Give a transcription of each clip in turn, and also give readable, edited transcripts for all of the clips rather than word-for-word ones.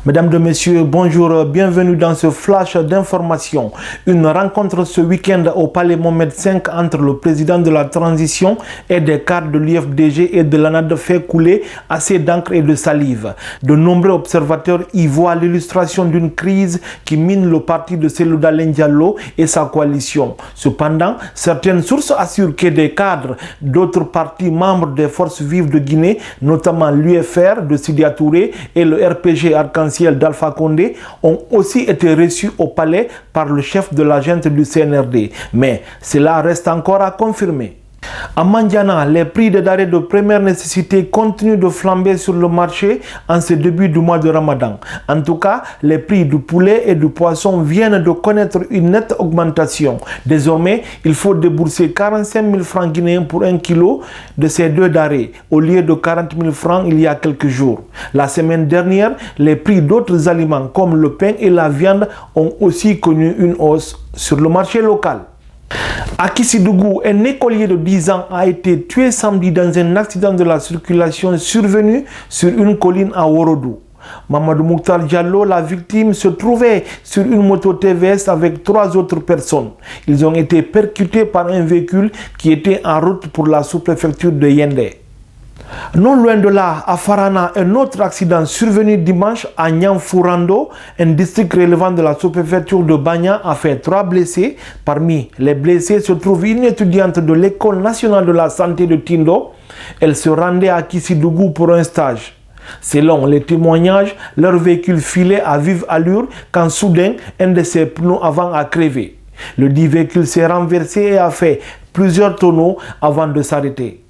Mesdames et messieurs, bonjour, bienvenue dans ce flash d'information. Une rencontre ce week-end au Palais Mohamed V entre le président de la transition et des cadres de l'UFDG et de l'ANAD fait couler assez d'encre et de salive. De nombreux observateurs y voient l'illustration d'une crise qui mine le parti de Cellou Dalein Diallo et sa coalition. Cependant, certaines sources assurent que des cadres d'autres partis membres des forces vives de Guinée, notamment l'UFR de Sidya Touré et le RPG Arc-en-Ciel d'Alpha Condé, ont aussi été reçus au palais par le chef de la junte du CNRD. Mais cela reste encore à confirmer. À Mandiana, les prix des denrées de première nécessité continuent de flamber sur le marché en ce début du mois de Ramadan. En tout cas, les prix du poulet et du poisson viennent de connaître une nette augmentation. Désormais, il faut débourser 45 000 francs guinéens pour 1 kilo de ces deux denrées, au lieu de 40 000 francs il y a quelques jours. La semaine dernière, les prix d'autres aliments comme le pain et la viande ont aussi connu une hausse sur le marché local. À Kissidougou, un écolier de 10 ans a été tué samedi dans un accident de la circulation survenu sur une colline à Worodou. Mamadou Mouktar Diallo, la victime, se trouvait sur une moto TVS avec 3 autres personnes. Ils ont été percutés par un véhicule qui était en route pour la sous-préfecture de Yendé. Non loin de là, à Farana, un autre accident survenu dimanche à Nyamfourando, un district relevant de la sous-préfecture de Bagna, a fait 3 blessés. Parmi les blessés se trouve une étudiante de l'École nationale de la santé de Tindo. Elle se rendait à Kissidougou pour un stage. Selon les témoignages, leur véhicule filait à vive allure quand soudain, un de ses pneus avant a crevé. Le dit véhicule s'est renversé et a fait plusieurs tonneaux avant de s'arrêter.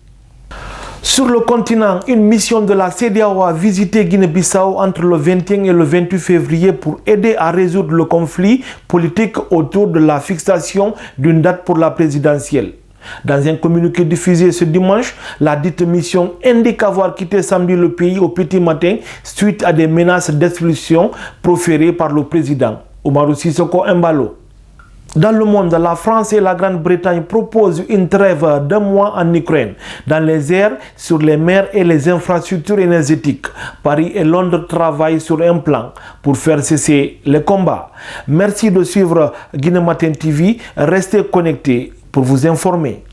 Sur le continent, une mission de la CEDEAO a visité Guinée-Bissau entre le 21 et le 28 février pour aider à résoudre le conflit politique autour de la fixation d'une date pour la présidentielle. Dans un communiqué diffusé ce dimanche, la dite mission indique avoir quitté samedi le pays au petit matin suite à des menaces d'expulsion proférées par le président Oumarou Sissoko Embalo. Dans le monde, la France et la Grande-Bretagne proposent une trêve d'1 mois en Ukraine, dans les airs, sur les mers et les infrastructures énergétiques. Paris et Londres travaillent sur un plan pour faire cesser les combats. Merci de suivre Guinée Matin TV. Restez connectés pour vous informer.